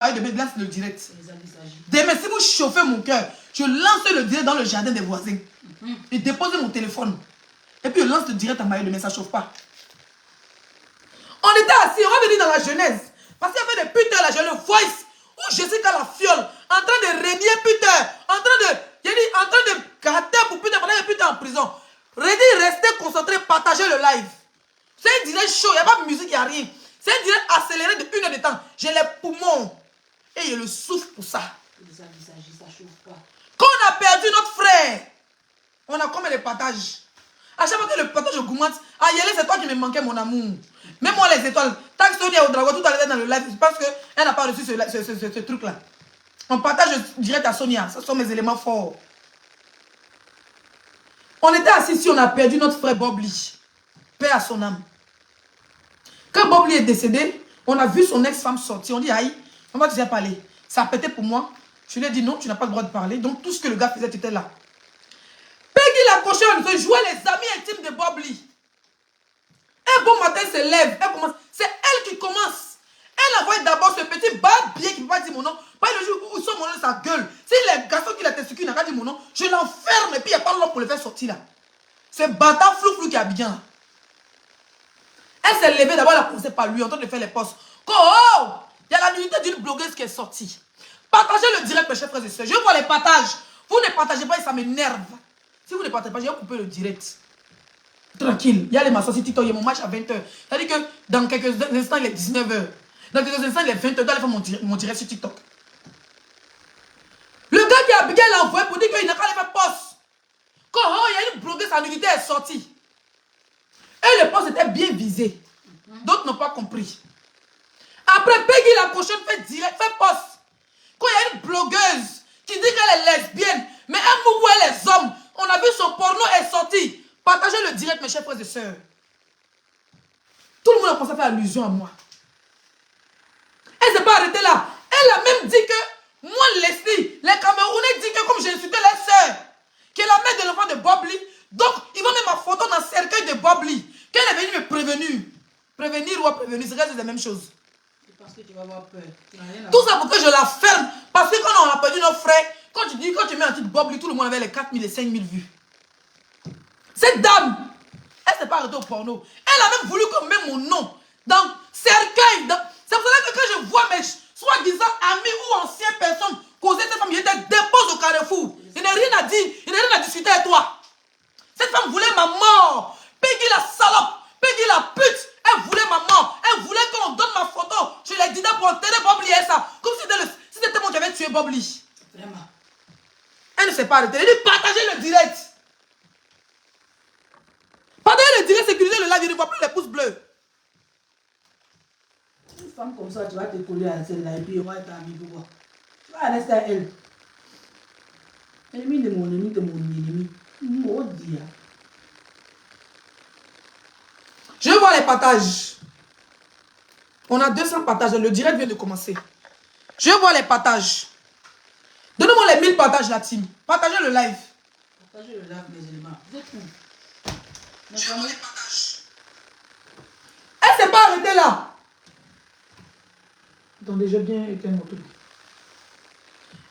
demain, lance le direct. Demain, si vous chauffez mon cœur, je lance le direct dans le jardin des voisins. Et dépose mon téléphone. Et puis je lance le direct à Maï demain, ça ne chauffe pas. On était assis, on va venir dans la Genèse. Parce qu'il y avait des puteurs là, j'ai le voice. Où Jessica la fiole, en train de régner puteur, en train de gratter pour puteur, pendant que puteur en prison. Redis, restez concentré, partagez le live. C'est un direct chaud, il n'y a pas de musique, il n'y a rien. C'est un direct accéléré de 1 heure de temps. J'ai les poumons. Et je le souffle pour ça. Quand on a perdu notre frère, on a combien de partages? À chaque fois que le partage augmente, ah Yélé, c'est toi qui me manquais mon amour. Même moi les étoiles, taxe Sonia au dragon, tout à l'heure dans le live, parce qu'elle n'a pas reçu ce truc-là. On partage direct à Sonia, ce sont mes éléments forts. On était assis ici, on a perdu notre frère Bobli. Paix à son âme. Quand Bobli est décédé, on a vu son ex-femme sortir. On dit, aïe, on va déjà parler. Ça a pété pour moi. Je lui ai dit, non, tu n'as pas le droit de parler. Donc tout ce que le gars faisait, tu étais là. Peggy la cochonne se jouait les amis intimes de Bobli. Un bon matin, elle se lève, elle commence. C'est elle qui commence. Elle envoie d'abord ce petit barbier qui ne peut pas dire mon nom. Pas le jour où il sort mon nom de sa gueule. Si les garçons qui l'a testé qui n'a pas dit mon nom, je l'enferme et puis il n'y a pas l'homme pour le faire sortir là. C'est bâtard flou qui a bien. Elle s'est levée d'abord, elle a commencé par lui en train de faire les postes. Oh, il y a la nudité d'une blogueuse qui est sortie. Partagez le direct, mes chers frères et sœurs. Je vois les partages. Vous ne partagez pas et ça m'énerve. Si vous ne partagez pas, je vais couper le direct. Tranquille. Il y a les maçons sur TikTok, il y a mon match à 20h. C'est-à-dire que dans quelques instants, il est 19h. Dans quelques instants, il est 20h. Je dois aller faire mon direct sur TikTok. Le gars qui a Abigail l'a envoyé pour dire qu'il n'a qu'à aller faire poste. Quand il y a une blogueuse, sa nudité est sortie. Et le poste était bien visé. D'autres n'ont pas compris. Après, Peggy la cochonne fait direct, fait poste. Quand il y a une blogueuse qui dit qu'elle est lesbienne, mais elle mourou les hommes, on a vu son porno est sorti. Partagez le direct, mes chers frères et sœurs. Tout le monde a commencé à faire allusion à moi. Elle ne s'est pas arrêtée là. Elle a même dit que, moi, Leslie, les Camerounais disent que comme j'ai insulté les sœurs, qui est la mère de l'enfant de Bobli, donc ils vont mettre ma photo dans le cercueil de Bobli. Qu'elle est venue me prévenir. Prévenir ou prévenir, c'est la même chose. C'est parce que tu vas avoir peur. Tout ça pour que je la ferme. Parce que quand on a perdu nos frères, quand tu mets un titre Bobli, tout le monde avait les 4000 et 5000 vues. Cette dame, elle ne s'est pas arrêtée au porno. Elle a même voulu qu'on mette mon nom dans cercueil. C'est pour ça que quand je vois mes soi-disant amis ou anciennes personnes causer cette femme, je te dépose au carrefour. Il n'y a rien à dire, il n'y a rien à discuter avec toi. Cette femme voulait ma mort. Peggy la salope, Peggy la pute, elle voulait ma mort. Elle voulait qu'on donne ma photo. Je l'ai dit pour enterrer Bobli et ça. Comme si c'était moi qui avais tué Bobli. Vraiment. Elle ne s'est pas arrêtée. Elle dit partagez le direct. Partagez le direct, sécuriser le live, il ne voit plus les pouces bleus. Une femme comme ça, tu vas te coller à celle-là et puis il va être ami pour voir. Tu vas rester à elle. Ennemi de mon ennemi, de mon ennemi. Maudit. Je vois les partages. On a 200 partages. Le direct vient de commencer. Je vois les partages. Donnez-moi les 1000 partages, la team. Partagez le live. Partagez le live, mes éléments. Vous êtes où? Je vois les partages. Elle ne s'est pas arrêtée là. Attendez, j'ai bien éteint mon truc.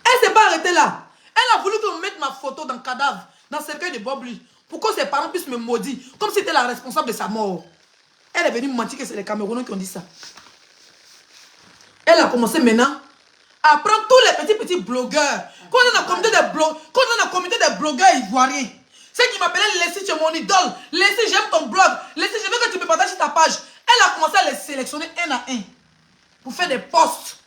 Elle ne s'est pas arrêtée là. Elle a voulu qu'on mette ma photo dans le cadavre, dans le cercueil de Bobli, pour que ses parents puissent me maudire, comme si c'était la responsable de sa mort. Elle est venue me mentir que c'est les Camerounais qui ont dit ça. Elle a commencé maintenant à prendre tous les petits blogueurs. Quand on est dans le comité des blogueurs ivoiriens, c'est qui m'appelait Leslie, tu es mon idole. Leslie, j'aime ton blog. Leslie, je veux que tu me partages ta page. Elle a commencé à les sélectionner un à un pour faire des posts,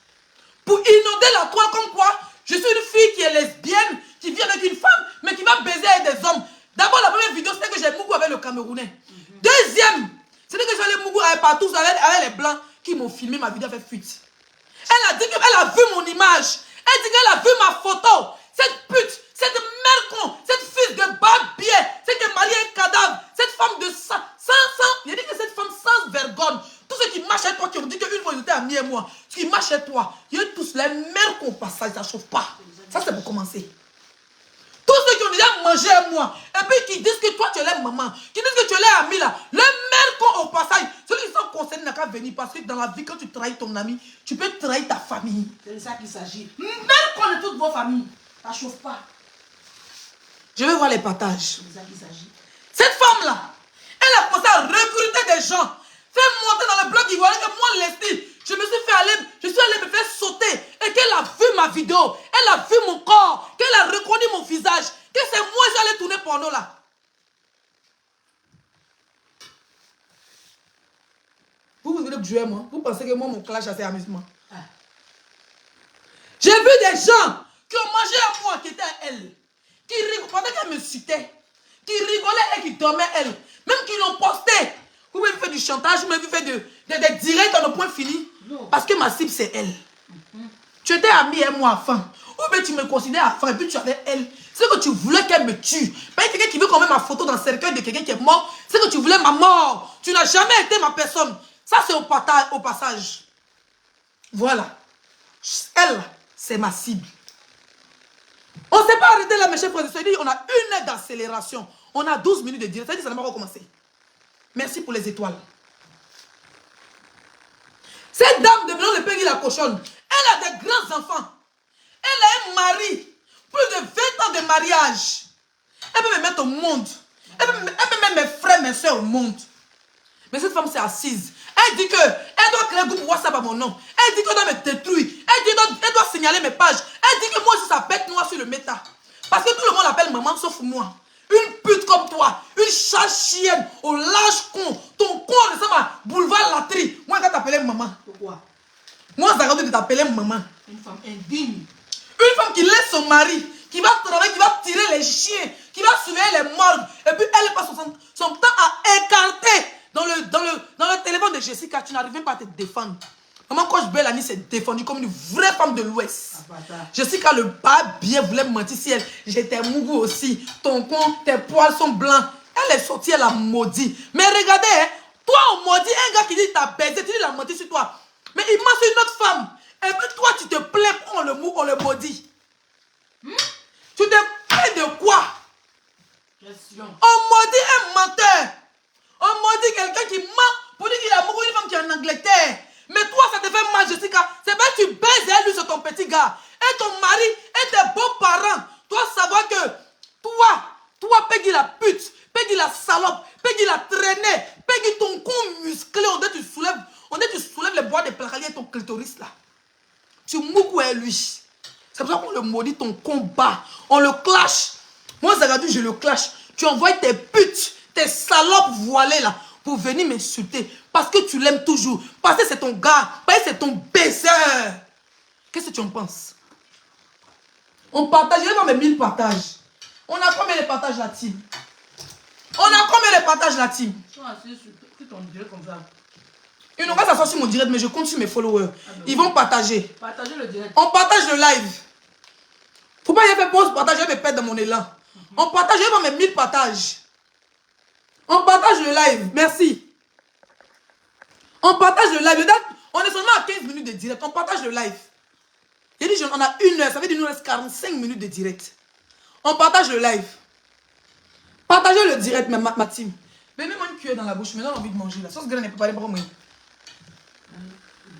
pour inonder la toile comme quoi je suis une fille qui est lesbienne, qui vit avec une femme, mais qui va baiser avec des hommes. D'abord, la première vidéo, c'était que j'ai mougou avec le Camerounais. Deuxième, c'était que j'allais mougou avec partout avec les blancs qui m'ont filmé ma vidéo avec fuite. Elle a dit qu'elle a vu mon image. Elle dit qu'elle a vu ma photo. Cette pute, cette mère con, cette fille de barbier, cette mariée un cadavre, cette femme de sang, il a dit que cette femme sans vergogne, tous ceux qui marchent avec toi, qui ont dit qu'une fois ils étaient amis et moi, ceux qui marchent avec toi, ils ont tous les mères qu'on passe, ça ne chauffe pas. Ça c'est pour commencer. Tous Tous ceux qui ont déjà mangé à moi, et puis qui disent que toi tu es leur maman, qui disent que tu es leur ami là, le même con au passage, ceux qui sont concernés n'a qu'à venir parce que dans la vie, quand tu trahis ton ami, tu peux trahir ta famille. C'est de ça qu'il s'agit. Même qu'on est toutes vos familles, ça chauffe pas. Je vais voir les partages. C'est de ça qu'il s'agit. Cette femme-là, elle a commencé à recruter des gens, faire monter dans le blog ivoirien que moi, Leslie, je me suis allé me faire sauter et qu'elle a vu ma vidéo, elle a vu mon corps, qu'elle a reconnu mon visage, que c'est moi qui allais tourner porno là. Vous venez de jouer moi, vous pensez que moi mon clash c'est amusement. Ah. J'ai vu des gens qui ont mangé à moi, qui étaient à elle, qui rigolaient pendant qu'elle me citait, qui rigolaient et qui dormaient elle, même qui l'ont posté. Vous m'avez fait du chantage, vous m'avez fait des directs dans le point fini. Non. Parce que ma cible c'est elle. Tu étais ami et moi enfin. Ou bien tu me considères enfin et puis tu avais elle. C'est que tu voulais qu'elle me tue. Pas quelqu'un qui veut qu'on mette ma photo dans le cercueil de quelqu'un qui est mort. C'est que tu voulais ma mort. Tu n'as jamais été ma personne. Ça c'est au passage. Voilà. Elle, c'est ma cible. On ne s'est pas arrêté là mes chers frères. C'est-à-dire on a 1 heure d'accélération. On a 12 minutes de direct. C'est-à-dire ça n'a pas recommencé. Merci pour les étoiles. Cette dame de blanc de Peggy la cochonne, elle a des grands enfants. Elle a un mari. Plus de 20 ans de mariage. Elle peut me mettre au monde. Elle peut mettre mes frères, mes soeurs au monde. Mais cette femme s'est assise. Elle dit qu'elle doit créer un groupe WhatsApp à mon nom. Elle dit qu'elle doit me détruire. Elle dit qu'elle doit signaler mes pages. Elle dit que moi je suis sa bête noire sur le méta. Parce que tout le monde l'appelle maman sauf moi. Une pute comme toi, une chasse chienne, au large con. Ton con ressemble à boulevard Latry. Moi, je vais t'appeler maman. Pourquoi? Moi, ça de t'appeler maman. Une femme indigne. Une femme qui laisse son mari, qui va travailler, qui va tirer les chiens, qui va surveiller les morgues. Et puis, elle passe son temps à écarter dans le téléphone de Jessica. Tu n'arrives même pas à te défendre. Maman, quand Bellani s'est défendue comme une vraie femme de l'Ouest. Jessica, le bas bien voulait me mentir si elle. J'étais mougou aussi. Ton con, tes poils sont blancs. Elle est sortie, elle a maudit. Mais regardez, hein, toi, on maudit un gars qui dit t'as baisé, tu dis il a menti sur toi. Mais il ment sur une autre femme. Et puis toi, tu te plains pour on le maudit. Tu te plains de quoi? Question. On maudit un menteur. On maudit quelqu'un qui ment pour dire qu'il a mouru une femme qui est en Angleterre. Mais toi, ça te fait mal, Jessica. C'est pas que tu baises et lui, c'est ton petit gars. Et ton mari et tes beaux-parents. Toi, savoir que toi, Peggy la pute, Peggy la salope, Peggy la traînée, Peggy ton con musclé, on dit tu soulèves les bois des placaliers et ton clitoris là. Tu moukou à lui. C'est pour ça qu'on le maudit ton combat. On le clash. Moi, Zagadou, je le clash. Tu envoies tes putes, tes salopes voilées là, pour venir m'insulter. Parce que tu l'aimes toujours. Parce que c'est ton gars. Parce que c'est ton baiser. Qu'est-ce que tu en penses? On partage. Il y a mes 1000 partages. On a combien de partages la team? On a combien de partages la team? Ils sont assis sur ton direct comme ça. Ils n'ont pas s'asseoir sur mon direct, mais je compte sur mes followers. Ils vont partager. Partagez le direct. On partage le live. Faut pas y faire pause, partage, je vais me perdre dans mon élan. On partage, je vais voir mes 1000 partages. On partage le live. Merci. On partage le live. On est seulement à 15 minutes de direct. On partage le live. J'ai dit, on a 1 heure. Ça veut dire qu'il nous reste 45 minutes de direct. On partage le live. Partagez le direct, ma team. Mais même une cuillère dans la bouche. Maintenant, j'ai envie de manger. La sauce graine n'est pas parlée pour moi.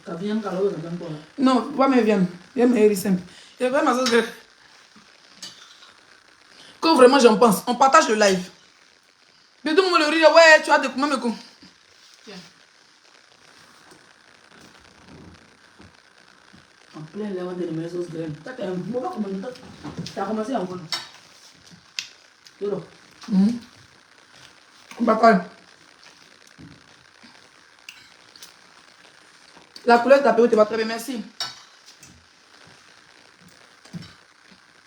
Ta viande calorée, ça donne quoi là? Non, pas mes viandes. Il y a mes riz simple. Il y a vraiment ma sauce graine. Quand vraiment j'en pense, on partage le live. Mais tout le monde le riz, ouais, tu as de comment me con. Tiens. En plein l'air, on a des sauces graines. Ça, t'es un mauvais commandant. T'as commencé à en prendre. Yolo. Bakal. La couleur de ta période te va très bien, merci.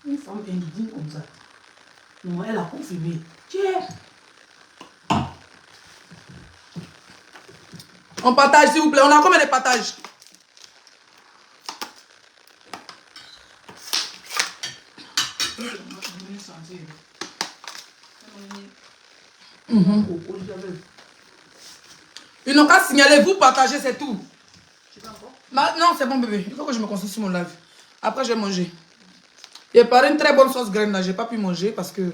Une femme indigne comme ça. Non, elle a confirmé. Tiens. On partage, s'il vous plaît. On a combien de partages? Ils n'ont qu'à signaler, vous partagez, c'est tout. Non, c'est bon bébé. Il faut que je me concentre sur mon live. Après, je vais manger. J'ai parlé une très bonne sauce graine là. J'ai pas pu manger parce que...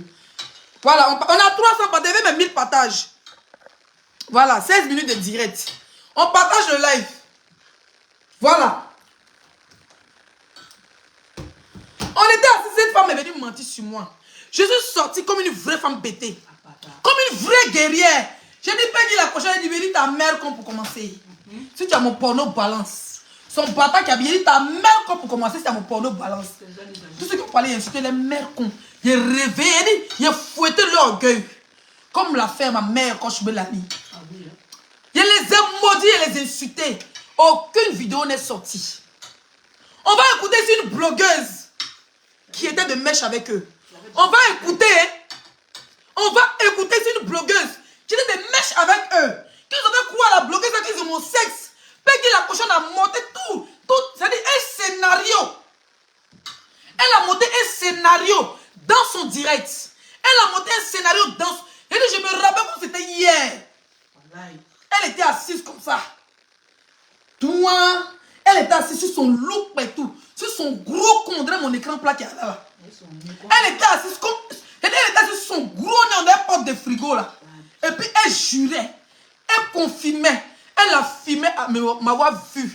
Voilà, on a 300 partages, même 1000 partages. Voilà, 16 minutes de direct. On partage le live. Voilà. On était assis, cette femme est venue mentir sur moi. Je suis sortie comme une vraie femme bêtée. Comme une vraie guerrière. J'ai dit, Peggy, la prochaine, elle dit, ta mère comme pour commencer. Si tu as mon porno balance. Son bâtard qui a bien dit, ta mère comme pour commencer, c'est mon porno balance. Tous ceux qui ont parlé, insulté les mères cons. J'ai réveillé, j'ai fouetté leur orgueil. Comme l'a fait ma mère quand je me l'ai mis. Je les ai maudits et les insultés. Aucune vidéo n'est sortie. On va écouter une blogueuse qui était de mèche avec eux. On va écouter. On va écouter une blogueuse qui était de mèche avec eux. Qu'ils avaient quoi la blogueuse qui est mon sexe. Peggy la cochonne a monté tout. C'est-à-dire un scénario. Elle a monté un scénario dans son direct. Elle a monté un scénario dans... Je me rappelle comme c'était hier. Elle était assise comme ça. Toi, elle était assise sur son look et tout. Sur son gros con, on dirait mon écran plat qui est là. Elle était assise comme... Elle était assise sur son gros nez, on dirait porte de frigo là. Et puis elle jurait. Elle confirmait. Elle affirmait m'avoir vu.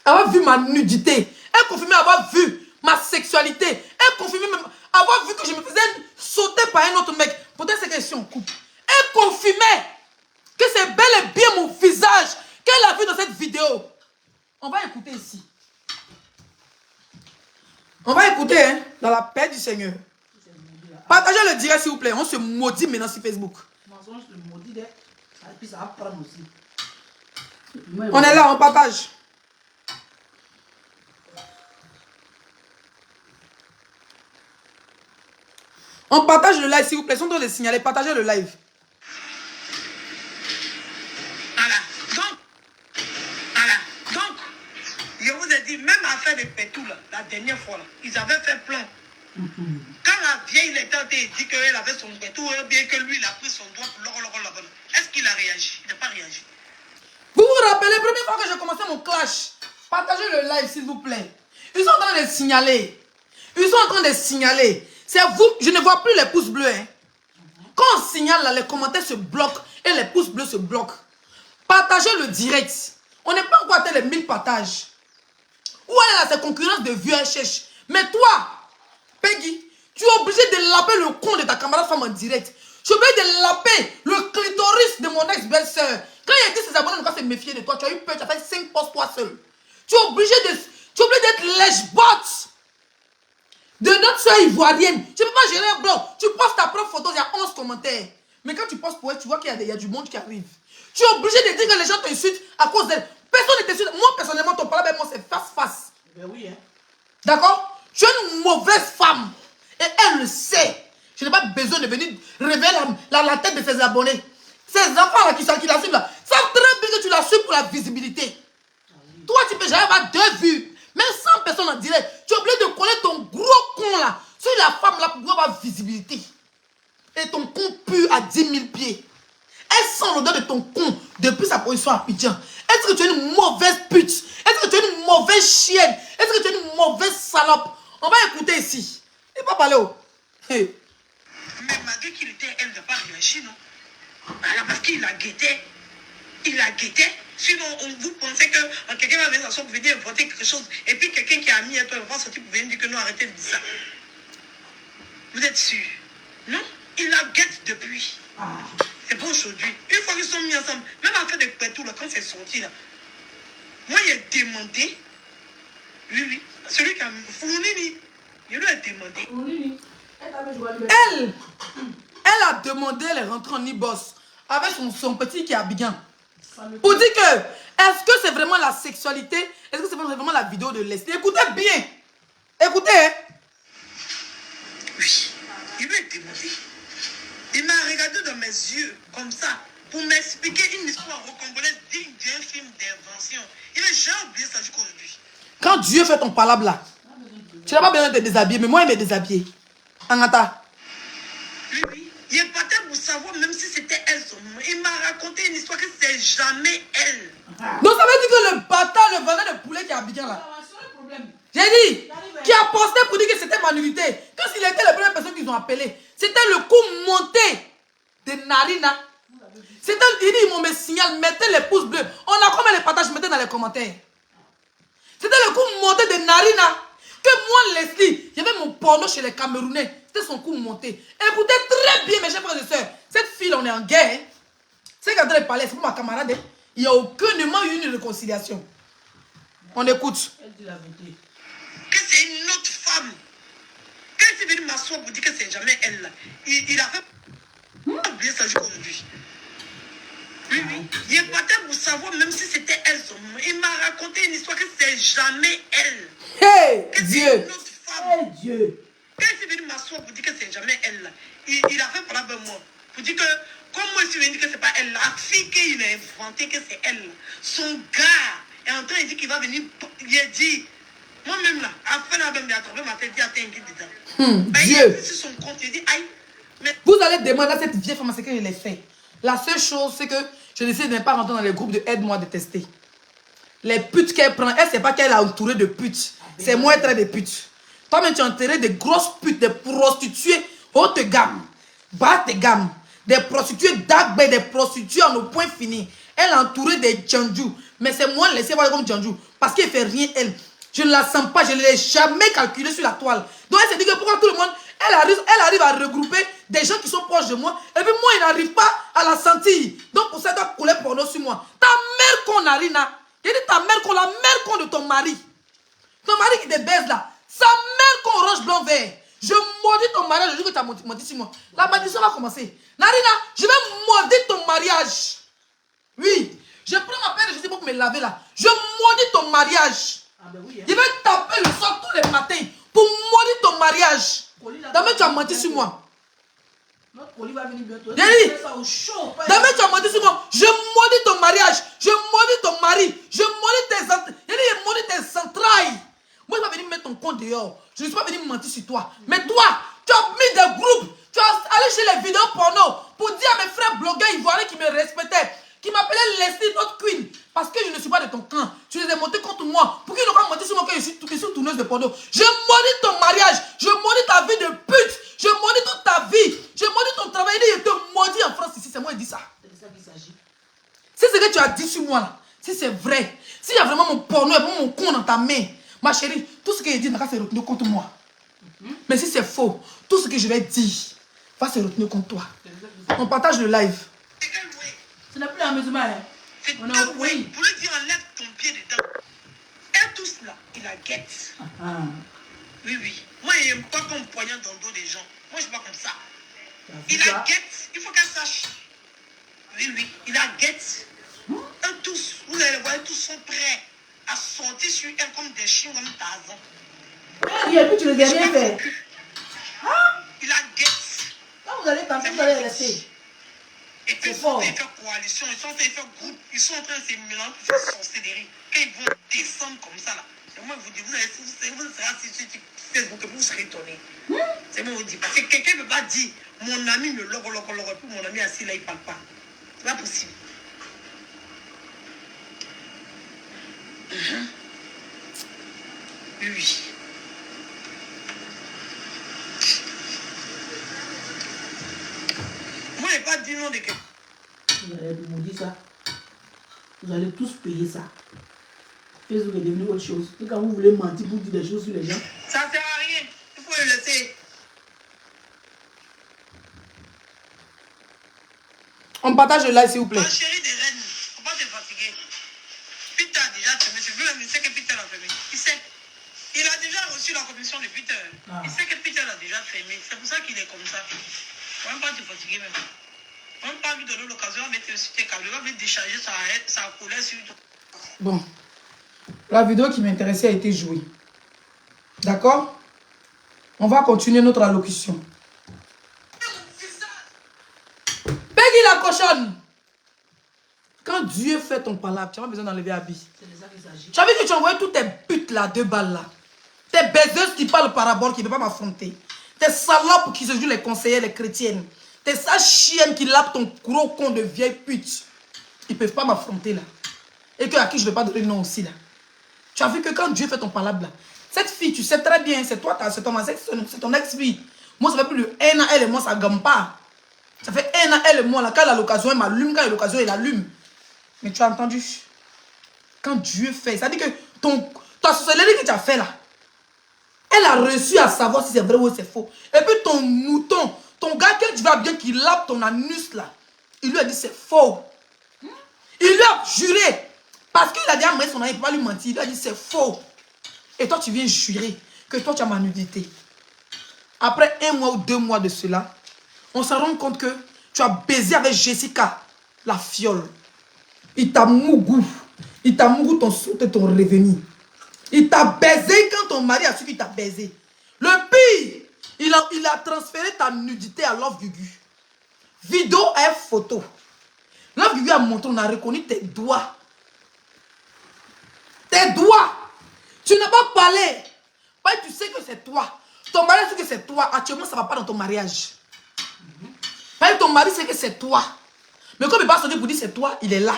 Avoir vu ma nudité. Elle confirmait avoir vu ma sexualité. Elle confirmait avoir vu que je me faisais sauter par un autre mec. Peut-être c'est question en couple. Elle confirmait que c'est bel et bien mon visage qu'elle a vu dans cette vidéo. On va écouter ici. On va écouter hein, dans la paix du Seigneur. Partagez le direct s'il vous plaît. On se maudit maintenant sur Facebook. On est là, on partage. On partage le live s'il vous plaît. Ils sont en train de signaler. Partagez le live. Donc, je vous ai dit, même affaire de Pétou, là, la dernière fois, là, ils avaient fait plein. Quand la vieille était dit qu'elle avait son Pétou, ou bien que lui, il a pris son doigt pour l'or là-bas, est-ce qu'il a réagi? Il n'a pas réagi. Vous vous rappelez, la première fois que j'ai commencé mon clash, partagez le live s'il vous plaît. Ils sont en train de signaler. Ils sont en train de signaler. C'est vous, je ne vois plus les pouces bleus. Hein. Quand on signale là, les commentaires se bloquent et les pouces bleus se bloquent. Partagez le direct. On n'est pas encore atteint les 1000 partages. Où elle est là, cette concurrence de vieux cherche. Mais toi, Peggy, tu es obligé de laper le con de ta camarade femme en direct. Tu es obligé de laper le clitoris de mon ex-belle-sœur. Quand il a dit ses abonnés ne pas se méfier de toi, tu as eu peur, tu as fait 5 postes toi seul. Tu es obligé d'être lèche-botte de notre soeur ivoirienne. Tu ne peux pas gérer un blog. Tu postes ta propre photo, il y a 11 commentaires. Mais quand tu postes pour elle, tu vois qu'il y a du monde qui arrive. Tu es obligé de dire que les gens t'insultent à cause d'elle. Personne ne t'insulte. Moi, personnellement, ton parole avec moi, c'est face-face. Ben oui, hein. D'accord? Tu es une mauvaise femme. Et elle le sait. Je n'ai pas besoin de venir révéler la tête de ses abonnés. Ces enfants-là qui la suivent là, savent très bien que tu la suis pour la visibilité. Toi, tu peux jamais avoir 2 vues. Même 100 personnes en direct. Tu es obligé de coller ton gros con là sur la femme là pour pouvoir avoir visibilité. Et ton con pue à 10 000 pieds. Elle sent l'odeur de ton con depuis sa position à Abidjan. Est-ce que tu es une mauvaise pute? Est-ce que tu es une mauvaise chienne? Est-ce que tu es une mauvaise salope? On va écouter ici. Il va parler où? Hey. Mais malgré qu'il était, elle n'a pas réagi, non? Alors parce qu'il a guetté. Il a guetté. Sinon, vous pensez que quelqu'un va venir s'asseoir pour venir inventer quelque chose. Et puis quelqu'un qui a mis un peu va sortir pour venir dire que non, arrêtez de dire ça. Vous êtes sûr? Non? Il la guette depuis. C'est bon aujourd'hui. Une fois qu'ils sont mis ensemble, même en fait de Pétou, là, quand c'est sorti, là, moi, il a demandé, lui, celui qui a fourni, il lui a demandé. Elle a demandé les rentrées en e-boss avec son petit qui est Abidjan. Pour dire que, est-ce que c'est vraiment la sexualité? Est-ce que c'est vraiment la vidéo de Leslie? Écoutez bien. Écoutez. Oui, il lui a demandé. Il m'a regardé dans mes yeux, comme ça, pour m'expliquer une histoire rocambolaise digne d'un film d'invention. Il n'a jamais oublié ça jusqu'aujourd'hui. Quand Dieu fait ton palabre là, tu n'as pas besoin de te déshabiller, mais moi, il me déshabiller. Angata. Oui, il est parti pour savoir, même si c'était elle son nom. Il m'a raconté une histoire que c'est jamais elle. Donc ça veut dire que le bâtard, le vendeur de poulet qui est Abidjan là, J'ai dit, qui a posté pour dire que c'était ma nullité. Quand il était la première personne qu'ils ont appelé, c'était le coup monté de Narina. C'était, il dit, ils me signalent, mettez les pouces bleus. On a combien les partages, mettez dans les commentaires. C'était le coup monté de Narina. Que moi, Leslie, j'avais mon porno chez les Camerounais. C'était son coup monté. Écoutez très bien, mes chers frères et sœurs. Cette fille, on est en guerre. C'est qu'en train de parler, c'est pour ma camarade. Il n'y a aucunement eu une réconciliation. On écoute. Elle dit la vérité. Que c'est une autre femme. Quand il est venu m'asseoir pour dire que c'est jamais elle là, il a fait oublier ça jusqu'aujourd'hui. Oui, oui. Il est parti pour savoir même si c'était elle son nom. Il m'a raconté une histoire que c'est jamais elle. Hey, Que Dieu. c'est une autre femme. Hey Dieu. Quand il est venu m'asseoir pour dire que c'est jamais elle là, il a fait parler avec moi. Pour dire que, comme moi je suis venu dire que c'est pas elle, la fille qu'il a inventé que c'est elle là, son gars est en train de dire qu'il va venir, il a dit, moi-même là, après la même, il a trouvé ma tête, il a été inquiet dedans. Ben, il a Dieu. pris sur son compte, il dit, aïe, mais Vous allez demander à cette vieille femme ce que je l'ai fait. La seule chose, c'est que je décide de ne pas rentrer dans les groupes de aide-moi à détester. Les putes qu'elle prend, elle ne sait pas qu'elle a entouré de putes. C'est moi être des putes. Toi-même, tu as enterré des grosses putes, des prostituées haute gamme, basse gamme, des prostituées dark bed, des prostituées en au point fini. Elle a entouré des Djandjou. Mais c'est moi laisser voir comme Djandjou. Parce qu'elle ne fait rien, elle. Je ne la sens pas, je ne l'ai jamais calculé sur la toile. Donc elle s'est dit que pourquoi tout le monde, elle arrive à regrouper des gens qui sont proches de moi. Et puis moi, il n'arrive pas à la sentir. Donc pour ça, elle doit couler porno sur moi. Ta mère qu'on a, Rina. J'ai dit ta mère qu'on, la mère qu'on de ton mari. Ton mari qui te baise là. Sa mère qu'on orange blanc vert. Je maudis ton mariage, je dis que tu as menti sur moi. La malédiction va commencer. Narina, je vais maudire ton mariage. Oui. Je prends ma paire de chaussures pour me laver là. Je maudis ton mariage. Ah ben oui. Je vais taper le sol tous les matins pour maudire ton mariage. Demain, tu as menti sur moi. Notre colis va venir bientôt. J'ai dit, ça au chaud. demain, tu as menti sur moi. Je maudis ton mariage. Je maudis ton mari. Je maudis tes entrailles. Je maudis tes entrailles. Moi, je vais venir mettre ton compte dehors. Je ne suis pas venu mentir sur toi. Mais toi, tu as mis des groupes. Tu as allé chez les vidéos porno pour dire à mes frères blogueurs ivoiriens qui me respectaient, qui m'appelaient Leslie, notre queen. Parce que je ne suis pas de ton camp. Tu les as montés contre moi. Pour qu'ils n'ont pas menti sur moi que je suis tourneuse de porno. Je maudis ton mariage. Je maudis ta vie de pute. Je maudis toute ta vie. Je maudis ton travail. Je te maudis en France ici. C'est moi qui dis ça. C'est de ça qu'il s'agit. Si c'est ce que tu as dit sur moi là, si c'est vrai, s'il y a vraiment mon porno et mon con dans ta main, ma chérie, tout ce que je dis n'a qu'à se retenir contre moi. Mais si c'est faux, tout ce que je vais dire va se retenir contre toi. On partage le live. c'est quel way? Ce n'est plus un musulman. Hein. C'est On est quel au way? pays. Pour lui dire, enlève ton pied dedans. Et tout cela, il la guette. Ah. Oui, oui. Moi, il n'aime pas qu'on me poignarde dans le dos des gens. Moi, je ne suis pas comme ça. T'as vu Il la ça? guette. Il faut qu'elle sache. Oui, oui. Il la guette. Eux tous, vous allez les voir, tous sont prêts à sortir sur elle comme des chiens, comme Tarzan. Et puis tu les as rien fait. Il la guette. Quand vous allez tenter, vous allez rester. Et puis, ils C'est sont en fort. train de faire coalition, ils sont en train de faire groupe, ils sont en train de se mélanger pour faire sorcellerie. Quand ils vont descendre comme ça, là, et moi, je vous dis, vous serez assis sur Facebook et vous serez étonnés. C'est moi, je vous dis. Parce que quelqu'un ne peut pas dire, mon ami me log, et puis mon ami assis là, il ne parle pas. C'est pas possible. Oui, oui. Moi, je n'ai pas dit non de quelqu'un. Vous allez vous dire ça. Vous allez tous payer ça. Facebook est devenu autre chose. Et quand vous voulez mentir pour dire des choses sur les gens, Ça ne sert à rien. Il faut le laisser. On partage le live, s'il vous plaît. Ma chérie de reine, faut pas te fatiguer. Peter a déjà fermé. Je veux même dire que Peter a fermé. Il sait. Il a déjà reçu la commission de Peter. Ah. Il sait que Peter a déjà fermé. C'est pour ça qu'il est comme ça. Faut même pas te fatiguer même. Faut même pas lui donner l'occasion de mettre sur tes câbles. Il va venir décharger sa colère sur toi. Bon. La vidéo qui m'intéressait a été jouée. D'accord? On va continuer notre allocution. Peggy la cochonne! Quand Dieu fait ton palabre, tu n'as pas besoin d'enlever habit. c'est de ça qu'il s'agit. Tu as vu que tu as envoyé toutes tes putes là, 2 balles là. Tes baiseuses qui parlent par rapport, qui ne peuvent pas m'affronter. Tes salopes qui se jouent les conseillers, les chrétiennes. Tes sales chiennes qui lapent ton gros con de vieille pute. Ils ne peuvent pas m'affronter là. Et que à qui je ne vais pas donner le nom aussi là. Tu as vu que quand Dieu fait ton palabre là, cette fille, tu sais très bien, c'est toi, c'est ton ex-fille. Moi, ça fait plus de 1 an, elle et moi, ça ne gamme pas. Ça fait 1 an, elle et moi, là, quand elle a l'occasion, elle m'allume, quand elle a l'occasion, elle allume. Mais tu as entendu? Quand Dieu fait, ça dit que ta sorcellerie que tu as fait là, elle a reçu à savoir si c'est vrai ou c'est faux. Et puis ton mouton, ton gars que tu vas bien qu'il lave ton anus là, il lui a dit c'est faux. Il lui a juré. Parce qu'il a dit à moi son ami, il ne peut pas lui mentir. Il lui a dit c'est faux. Et toi tu viens jurer que toi tu as ma nudité. Après 1 mois ou 2 mois de cela, on se rend compte que tu as baisé avec Jessica, la fiole. Il t'a mougou. Il t'a mougou ton saut et ton revenu. Il t'a baisé quand ton mari a su qu'il t'a baisé. Le pire, il a transféré ta nudité à Love Gugu. Vidéo et photo. Love Gugu a montré, on a reconnu tes doigts. Tes doigts. Tu n'as pas parlé. Tu sais que c'est toi. Ton mari sait que c'est toi. Actuellement, ça ne va pas dans ton mariage. Ton mari sait que c'est toi. Mais comme il va sortir pour dire c'est toi, il est là.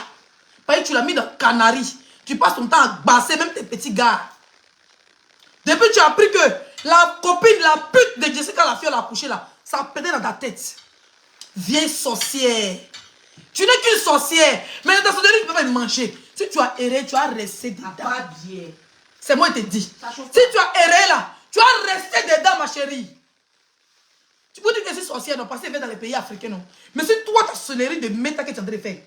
Tu l'as mis dans Canaries. Tu passes ton temps à basser même tes petits gars. Depuis que tu as appris que la copine, la pute de Jessica la fiole a accouché là, ça a pété dans ta tête. Vieille sorcière. Tu n'es qu'une sorcière. Mais ta sorcière, tu ne peux pas manger. Si tu as erré, tu as resté dedans. C'est moi qui te dis. Si tu as erré là, tu as resté dedans, ma chérie. Tu peux dire que c'est sorcière, non, parce qu'elle est dans les pays africains, non. Mais c'est toi, ta sorcellerie de méta que tu es en train de faire.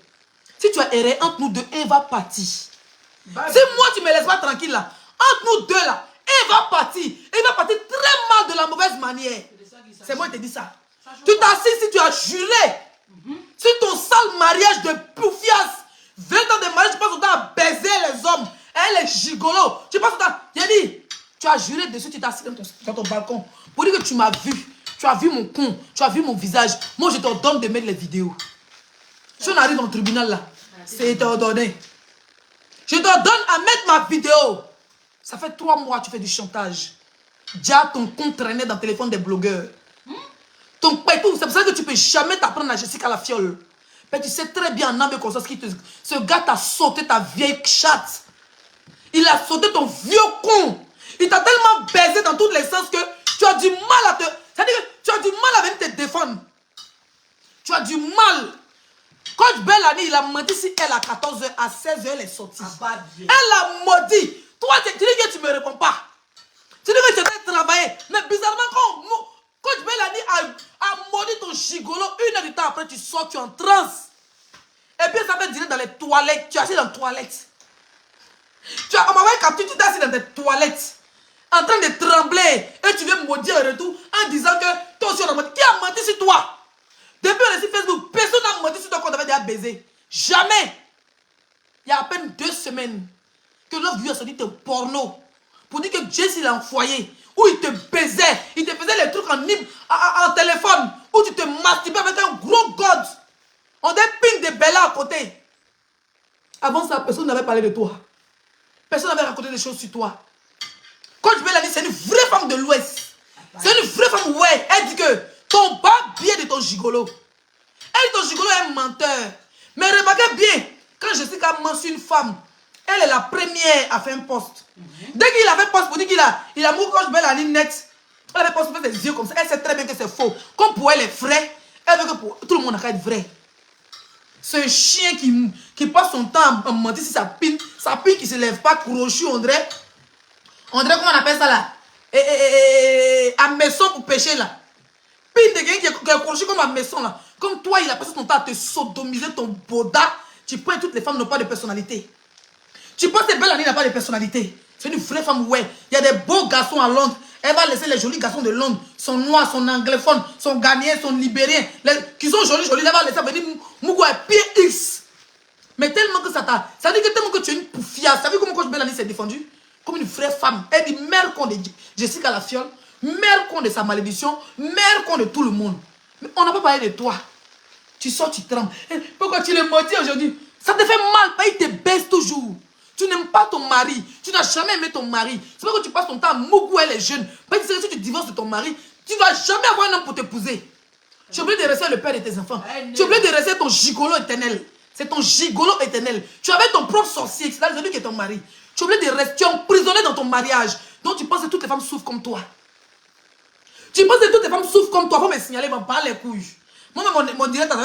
Si tu as erré entre nous deux, elle va partir. Si moi, tu ne me laisses pas tranquille là, entre nous deux là, elle va partir. Elle va partir très mal de la mauvaise manière. C'est moi qui te dis ça. Tu t'assis si tu as juré. Si ton sale mariage de poufias, 20 ans de mariage, tu passes ton temps à baiser les hommes. Elle est gigolo. Tu passes ton temps. J'ai dit, tu as juré dessus, tu t'assis dans ton balcon. Pour dire que tu m'as vu. Tu as vu mon con. Tu as vu mon visage. Moi, je t'ordonne de mettre les vidéos. Si on arrive au tribunal là, c'est ordonné. Je t'ordonne à mettre ma vidéo. Ça fait 3 mois que tu fais du chantage. Déjà, ton compte traînait dans le téléphone des blogueurs. Ton pétou, c'est pour ça que tu ne peux jamais t'apprendre à Jessica la fiole. Mais tu sais très bien en âme et conscience que ce gars t'a sauté ta vieille chatte. Il a sauté ton vieux con. Il t'a tellement baisé dans tous les sens que tu as du mal à te... C'est-à-dire que tu as du mal à venir te défendre. Tu as du mal. Coach Bellani, il a menti si elle à 14h, à 16h, elle est sortie. Elle a maudit. Toi, tu dis que tu ne me réponds pas. Tu dis que tu as travaillé. Mais bizarrement, quand Coach Bellani a maudit ton gigolo, 1 heure de temps après, tu sors, tu es en transe. Et puis, ça fait dîner dans les toilettes. Tu es assis dans les toilettes. On m'a envoyé capture, tu t'es assis dans tes toilettes. En train de trembler. Et tu viens maudire en retour en disant que toi aussi, on a menti. Qui a menti sur toi? Depuis le site Facebook, personne n'a menti sur toi qu'on avait déjà baisé. Jamais. Il y a à peine 2 semaines que Love Gugu a sorti tes porno pour dire que Jesse l'a envoyé, où il te baisait, il te faisait les trucs en téléphone, où tu te masturbais avec un gros god. On a ping de Bella à côté. Avant ça, personne n'avait parlé de toi. Personne n'avait raconté des choses sur toi. Coach Bella dit c'est une vraie femme de l'Ouest. C'est une vraie femme, ouais. Elle dit que ton bas bien de ton gigolo. Elle dit ton gigolo est un menteur. Mais remarquez bien, quand Jessica mentionne une femme, elle est la première à faire un post. Dès qu'il avait post pour dire qu'il a mou Coach Bellani net, elle avait post pour faire des yeux comme ça. Elle sait très bien que c'est faux. Comme pour elle est vrai, elle veut que pour tout le monde a être vrai. Ce chien qui passe son temps à mentir sur sa pine qui ne se lève pas, crochu, on dirait comment on appelle ça là, à maison pour pêcher là. Pine de quelqu'un qui est crochu comme à maison là. Comme toi, il a passé son temps à te sodomiser ton boda. Tu prends toutes les femmes n'ont pas de personnalité. Tu penses que Bellani n'a pas de personnalité. C'est une vraie femme, ouais. Il y a des beaux garçons à Londres. Elle va laisser les jolis garçons de Londres, son noir, son anglophone, son ghanéen, son libérien, qui sont jolis, elle va laisser venir Mougou à pied X. Mais tellement que ça t'a... Ça dit que tellement que tu es une poufiasse. Ça vu comment Coach Bellani s'est défendue? Comme une vraie femme. Elle dit mère con de Jessica la fiole, mère con de sa malédiction, mère con de tout le monde. Mais on n'a pas parlé de toi. Tu sors, tu trembles. Pourquoi tu le maudis aujourd'hui? Ça te fait mal, il te baisse toujours. Tu n'aimes pas ton mari. Tu n'as jamais aimé ton mari. C'est pas que tu passes ton temps à Mougou, elle est jeune. Parce que si tu divorces de ton mari, tu ne vas jamais avoir un homme pour t'épouser. Tu es obligé de rester le père de tes enfants. Tu es obligé de rester ton gigolo éternel. C'est ton gigolo éternel. Tu avais ton propre sorcier, c'est celui qui est ton mari. Tu oublies de rester, tu es emprisonné dans ton mariage. Donc tu penses que toutes les femmes souffrent comme toi. Tu penses que toutes les femmes souffrent comme toi. Faut me signaler, m'en parle les couilles. Moi, mon directeur,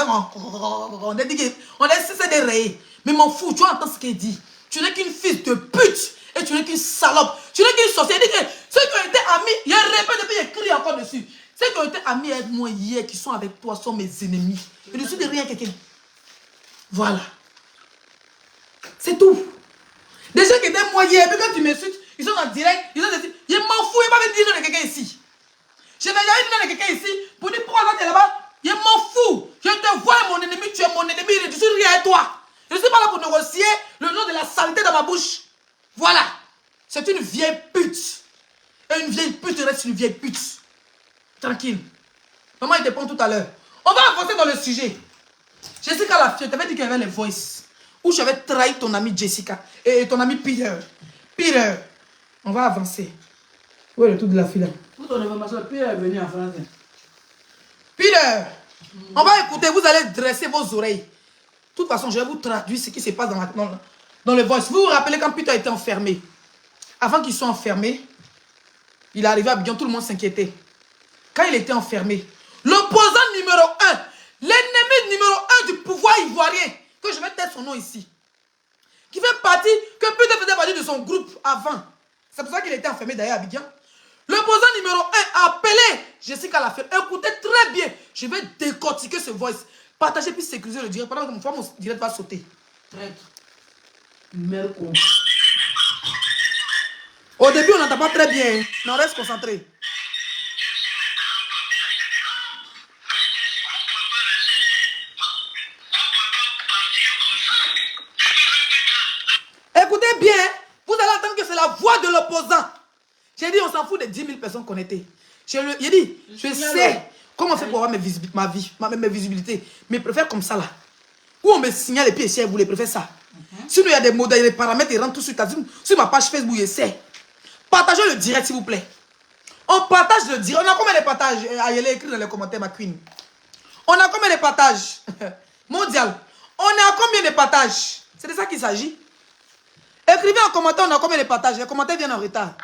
on a cessé de rayer. Mais m'en fous, tu entends ce qu'il dit. Tu n'es qu'une fille de pute. Et tu n'es qu'une salope. Tu n'es qu'une sorcière. Il dit que ceux qui ont été amis, il répète et puis il écrit encore dessus. Ceux qui ont été amis avec moi hier, qui sont avec toi, sont mes ennemis. Et je suis de rien quelqu'un. Voilà. C'est tout. Des gens qui étaient moi hier, puis quand tu me suis, ils sont en direct, ils ont dit, je m'en fous, il va me dire non de quelqu'un ici. Je vais jamais dire non de quelqu'un ici, pour dire pourquoi tu es là-bas, je m'en fous. Je te vois mon ennemi, tu es mon ennemi, je suis rien à toi. Je ne suis pas là pour négocier le nom de la saleté dans ma bouche. Voilà. C'est une vieille pute. Et une vieille pute reste une vieille pute. Tranquille. Maman, il te prend tout à l'heure. On va avancer dans le sujet. Jessica la fille, je t'avais dit qu'il y avait les voices. Où j'avais trahi ton ami Jessica et ton ami Peter. Peter. On va avancer. Où est le tout de la fille là? Où ton information? Peter est venu en France. Peter. On va écouter, vous allez dresser vos oreilles. De toute façon, je vais vous traduire ce qui se passe dans le voice. Vous vous rappelez quand Peter était enfermé? Avant qu'il soit enfermé, il est arrivé à Abidjan, tout le monde s'inquiétait. Quand il était enfermé, l'opposant numéro 1, l'ennemi numéro 1 du pouvoir ivoirien, que je vais taire son nom ici, qui fait partie, que Peter faisait partie de son groupe avant. C'est pour ça qu'il était enfermé d'ailleurs à Abidjan. L'opposant numéro 1 a appelé Jessica Lafayette. Écoutez très bien, je vais décortiquer ce voice. Partagez puis sécuriser le direct pendant que mon direct va sauter. Traître. Merde con. Au début, on n'entend pas très bien, mais on reste concentré. Écoutez bien, vous allez entendre que c'est la voix de l'opposant. J'ai dit, on s'en fout des 10 000 personnes connectées. J'ai dit, je sais comment on fait pour avoir mes visibilités. Mais je préfère comme ça là. Où on me signale et puis essaie, vous les préférez ça. Sinon, il y a des modèles, des paramètres, ils rentrent tout sur ma page Facebook, essaie. Partagez le direct, s'il vous plaît. On partage le direct. On a combien de partages? Ayele, écrit dans les commentaires, ma queen. On a combien de partages? Mondial. On est à combien de partages? C'est de ça qu'il s'agit. Écrivez en commentaire, on a combien de partages? Les commentaires viennent en retard.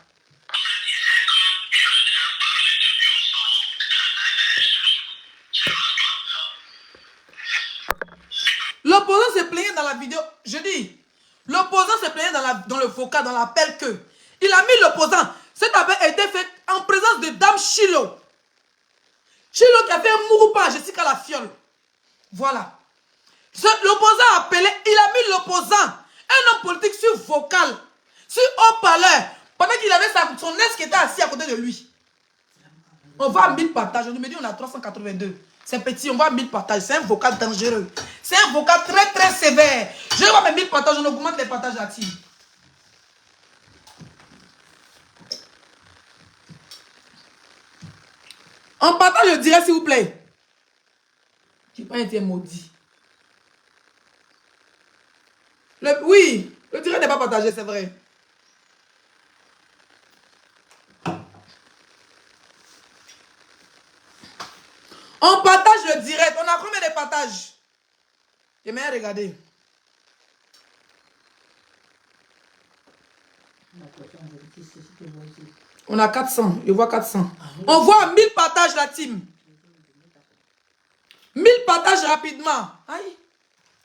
L'opposant se plaignait dans la vidéo. Je dis, l'opposant se plaignait dans le vocal, dans l'appel que. Il a mis l'opposant. Cet appel a été fait en présence de Dame Chilo. Chilo qui a fait un mouroupa à Jessica la fiole. Voilà. L'opposant a appelé, il a mis l'opposant, un homme politique sur vocal, sur haut-parleur, pendant qu'il avait son ex qui était assis à côté de lui. On va à 1000 partages. On me dit on a 382. C'est petit, on va à 1000 partages. C'est un vocal dangereux. C'est un vocal très très sévère. Je vois mes 1000 partages, on augmente les partages là-dessus. On partage le direct, s'il vous plaît. Tu n'as pas été maudit. Oui, le direct n'est pas partagé, c'est vrai. On partage le direct. On a combien de partages? J'aimerais regarder. On a 400. Je vois 400. On voit 1000 partages la team. 1000 partages rapidement. Aïe.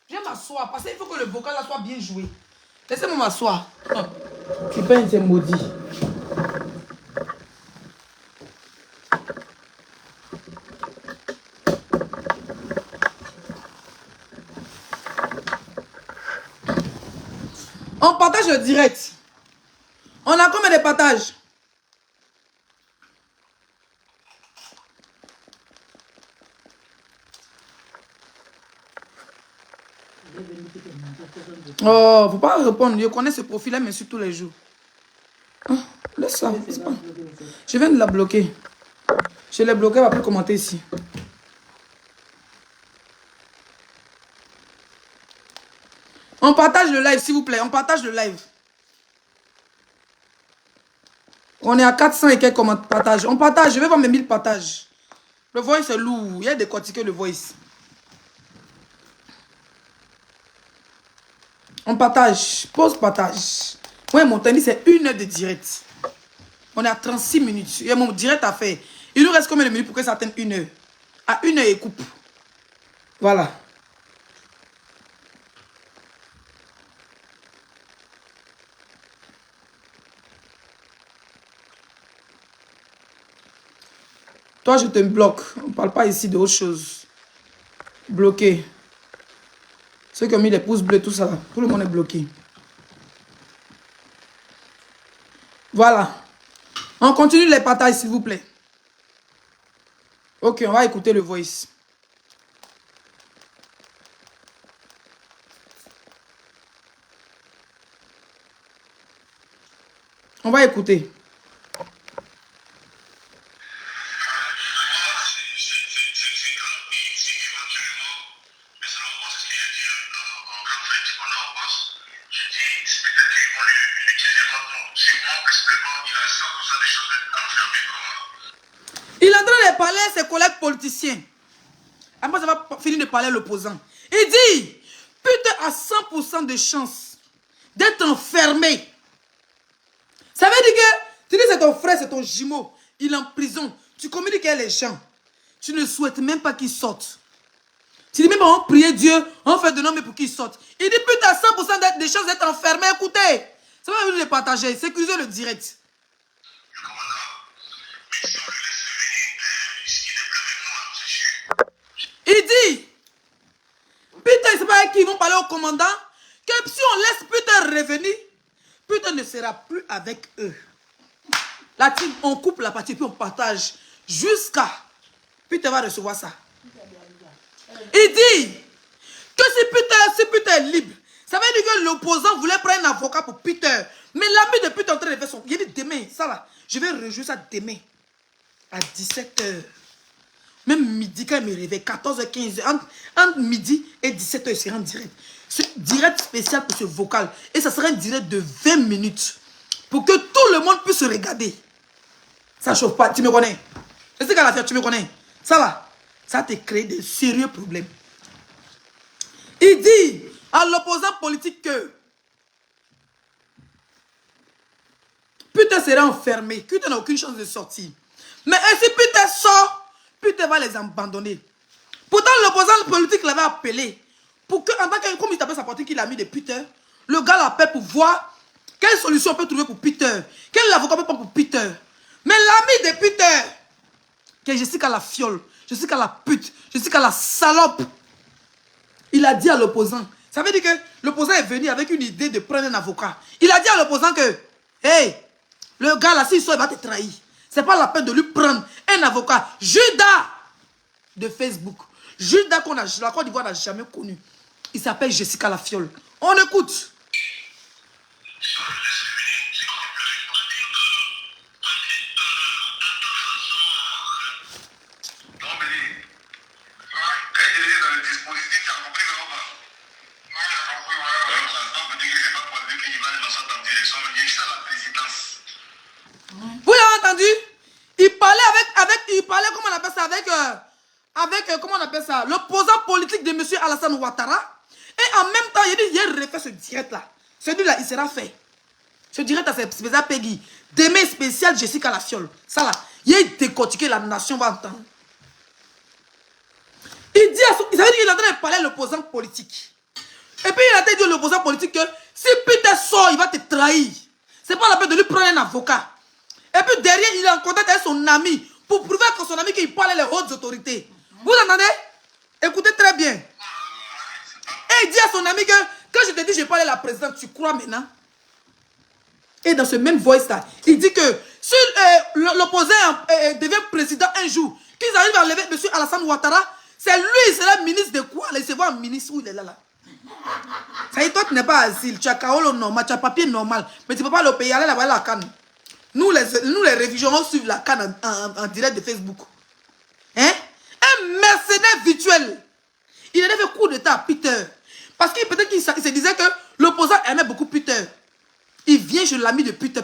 Je vais m'asseoir parce qu'il faut que le vocal là soit bien joué. Laissez-moi m'asseoir. Tu peux être maudit. On partage le direct. On a combien de partages? Oh, faut pas répondre. Je connais ce profil, elle m'insulte tous les jours. Ah, laisse ça. Je viens de la bloquer. Je l'ai bloqué, elle va plus commenter ici. On partage le live, s'il vous plaît. On partage le live. On est à 400 et quelques partages. On partage. Je vais voir mes 1000 partages. Le voice est lourd. Il y a décortiqué le voice. On partage. Pause partage. Ouais, mon temps, c'est 1 heure de direct. On est à 36 minutes. Il y a mon direct à faire. Il nous reste combien de minutes pour que ça atteigne 1 heure? À 1 heure et coupe. Voilà. Toi, je te bloque. On ne parle pas ici d'autre chose. Bloqué. Ceux qui ont mis les pouces bleus, tout ça, tout le monde est bloqué. Voilà. On continue les partages, s'il vous plaît. Ok, on va écouter le voice. On va écouter. Il est en train de parler à ses collègues politiciens. Après, ça va finir de parler à l'opposant. Il dit, putain, à 100% de chance d'être enfermé. Ça veut dire que, tu dis c'est ton frère, c'est ton jumeau. Il est en prison. Tu communiques avec les gens. Tu ne souhaites même pas qu'il sorte. Tu dis même, on prie Dieu, on fait de nom pour qu'il sorte. Il dit, putain, à 100% de chances d'être enfermé. Écoutez, ça va venir le partager. Sécurisez le direct. Il dit, putain, c'est pas qui vont parler au commandant, que si on laisse putain revenir, putain ne sera plus avec eux. Là, on coupe la partie, puis on partage jusqu'à putain va recevoir ça. Il dit que si putain est libre, ça veut dire que l'opposant voulait prendre un avocat pour Peter. Mais l'ami de Peter est en train de faire son... Il dit demain, ça là, je vais rejouer ça demain à 17h. Même midi, quand il me réveille, 14h15, entre midi et 17h, il sera en direct. C'est direct spécial pour ce vocal. Et ça sera un direct de 20 minutes. Pour que tout le monde puisse regarder. Ça ne chauffe pas, tu me connais. C'est ce qu'elle a fait, tu me connais. Ça là, ça te crée de sérieux problèmes. Il dit à l'opposant politique que Peter sera enfermé. Peter n'a aucune chance de sortir. Mais si Peter sort, Peter va les abandonner. Pourtant, l'opposant politique l'avait appelé. Pour que, en tant que, comme il t'appelle sa partie qu'il a mis de Peter, le gars l'appelle pour voir quelle solution on peut trouver pour Peter. Quel avocat peut prendre pour Peter. Mais l'ami de Peter, que je sais qu'à la fiole, je sais qu'à la pute, je sais qu'à la salope, il a dit à l'opposant. Ça veut dire que l'opposant est venu avec une idée de prendre un avocat. Il a dit à l'opposant que, hey, le gars là, s'il sort, il va te trahir. C'est pas la peine de lui prendre un avocat. Judas de Facebook. Judas qu'on a, la Côte d'Ivoire n'a jamais connu. Il s'appelle Jessica Lafiole. On écoute. Vous l'avez entendu? Il parlait, comment on appelle ça, comment on appelle ça, l'opposant politique de M. Alassane Ouattara. Et en même temps, il dit, il refait ce direct-là. Celui-là, il sera fait. Ce direct-là, c'est spécial Peggy. Demain spécial Jessica Lafiole. Ça là, il a décortiqué, la nation va entendre. Il dit, ça veut dire qu'il est en train de parler à l'opposant politique. Et puis il a dit à l'opposant politique que si Peter sort, il va te trahir. C'est pas la peine de lui prendre un avocat. Et puis derrière, il est en contact avec son ami pour prouver que son ami qu'il parle les hautes autorités. Vous entendez? Écoutez très bien. Et il dit à son ami que quand je te dis je parle à la présidente, tu crois maintenant? Et dans ce même voice-là, il dit que si l'opposant devient président un jour, qu'ils arrivent à lever M. Alassane Ouattara, c'est lui, il sera ministre de quoi? Il se voit un ministre où il est là. Ça y est, toi tu n'es pas asile, tu as Kaolo normal, tu as papier normal, mais tu ne peux pas le payer, allez là-bas la canne. Nous les réfugiés, on suit la canne en direct de Facebook. Hein? Un mercenaire virtuel. Il avait fait coup d'état à Peter. Parce qu'il peut-être qu'il se disait que l'opposant aimait beaucoup Peter. Il vient chez l'ami de Peter.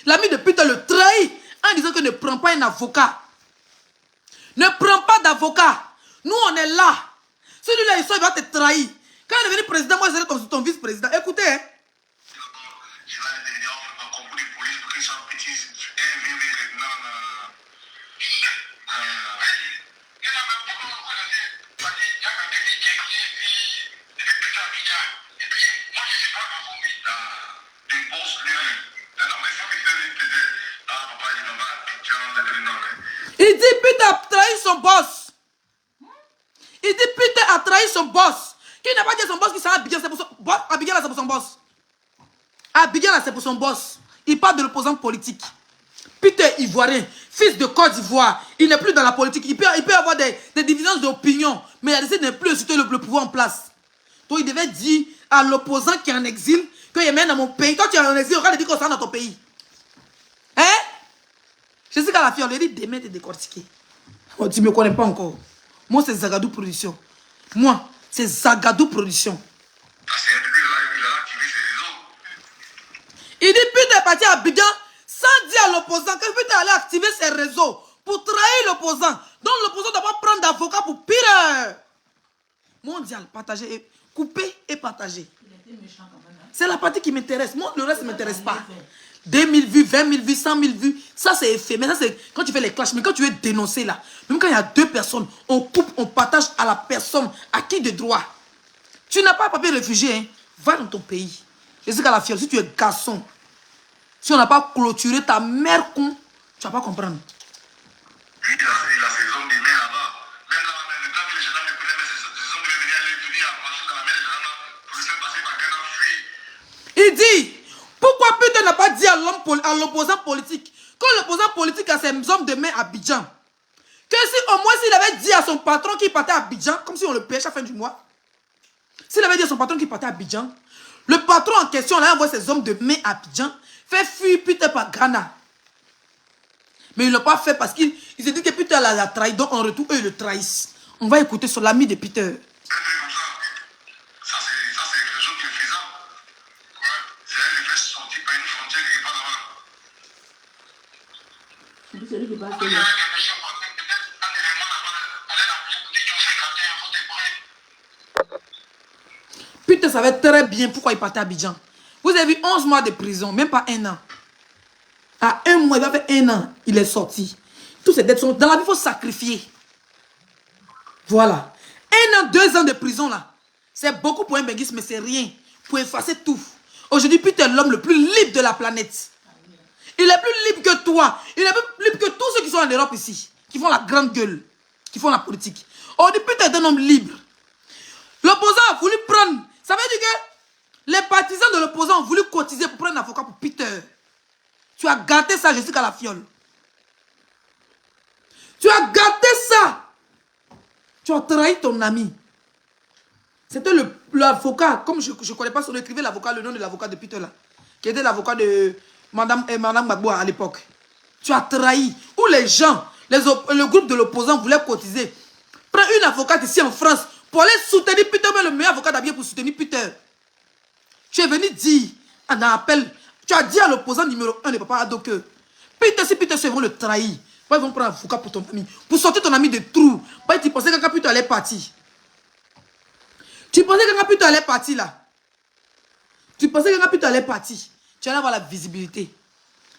L'ami de Peter le trahit en disant que ne prends pas un avocat. Ne prends pas d'avocat. Nous, on est là. Celui-là, il va te trahir. Quand il est devenu président, moi, je serai ton vice-président. Écoutez, hein. dit Peter a trahi son boss. Il dit Peter a trahi son boss. Qui n'a pas dit à son boss qu'il s'en Abidjan, c'est pour son boss. Abidjan là, c'est pour son boss. Abidjan là, c'est pour son boss. Il parle de l'opposant politique. Peter Ivoirien, fils de Côte d'Ivoire, il n'est plus dans la politique. Il peut avoir des divisions d'opinion, mais il a décidé de ne plus insulter le pouvoir en place. Donc il devait dire à l'opposant qui est en exil qu'il est même dans mon pays. Quand tu es en exil, on va dire qu'on sera dans ton pays. Hein? Je sais qu'à la fille, on lui dit demain de décortiquer. Oh, tu ne me connais pas encore. Moi, c'est Zagadou Production. Moi, c'est Zagadou Production. Il dit Peter est parti à Abidjan sans dire à l'opposant que Peter allait activer ses réseaux pour trahir l'opposant. Donc l'opposant ne doit pas prendre d'avocat pour pire. Mondial, partager, et couper et partager. C'est la partie qui m'intéresse. Moi, le reste ne m'intéresse pas. 2000 vues, 20 000 vues, 100 000 vues, ça c'est éphémère. Ça c'est quand tu fais les clashs. Mais quand tu veux dénoncer là, même quand il y a deux personnes, on coupe, on partage à la personne à qui de droit. Tu n'as pas un papier réfugié, hein? Va dans ton pays. Je sais qu'à la fiole, si tu es garçon, si on n'a pas clôturé ta mère con, tu vas pas comprendre. Lui, il a ses hommes des mains là-bas. Même là, le temps que les gens me prenaient, ses hommes devaient venir aller venir à marcher dans la mer des gens là pour le faire passer par Ghana fuir. Il dit, pourquoi Peter n'a pas dit à l'opposant politique, quand l'opposant politique a ses hommes de main à Abidjan, que si au moins s'il avait dit à son patron qu'il partait à Abidjan, comme si on le pêche à la fin du mois, s'il avait dit à son patron qu'il partait à Abidjan, le patron en question, là, envoie ses hommes de main à Abidjan, fait fuir Peter par Ghana. Mais ils ne l'ont pas fait parce qu'ils se disent que Peter l'a trahi, donc en retour, eux, ils le trahissent. On va écouter sur l'ami de Peter. Ça, c'est quelque chose qui est faisable. C'est un effet sorti par une frontière qui n'est pas là-bas. C'est lui qui passe Il y a quelque chose, peut-être un événement là-bas, allez la police pour dire qu'il faut fréquenter, il faut décorer. Peter savait très bien pourquoi il partait à Abidjan. Vous avez vu 11 mois de prison, même pas un an. À un mois, il va faire un an, il est sorti. Tous ces dettes sont... Dans la vie, il faut sacrifier. Voilà. 1 an, 2 ans de prison, là. C'est beaucoup pour un benguiste, mais c'est rien. Pour effacer tout. Aujourd'hui, Peter est l'homme le plus libre de la planète. Il est plus libre que toi. Il est plus libre que tous ceux qui sont en Europe ici. Qui font la grande gueule. Qui font la politique. Aujourd'hui, Peter est un homme libre. L'opposant a voulu prendre... Ça veut dire que les partisans de l'opposant ont voulu cotiser pour prendre un avocat pour Peter. Tu as gâté ça, je suis qu'à la fiole. Tu as gâté ça. Tu as trahi ton ami. C'était l'avocat, comme je ne connais pas son écrivain, l'avocat, le nom de l'avocat de Peter là, qui était l'avocat de Madame Gbagbo à l'époque. Tu as trahi. Où les gens, le groupe de l'opposant voulait cotiser. Prends une avocate ici en France pour aller soutenir Peter, mais le meilleur avocat d'habillé pour soutenir Peter. Tu es venu dire, en appel, tu as dit à l'opposant numéro 1 de Papa Ado que Peter, si Peter, ils vont le trahir. Ils vont prendre un avocat pour ton ami. Pour sortir ton ami de trou. Tu pensais que quand Peter allait partir. Tu pensais que quand Peter allait partir là. Tu pensais que quand Peter allait partir. Tu allais avoir la visibilité.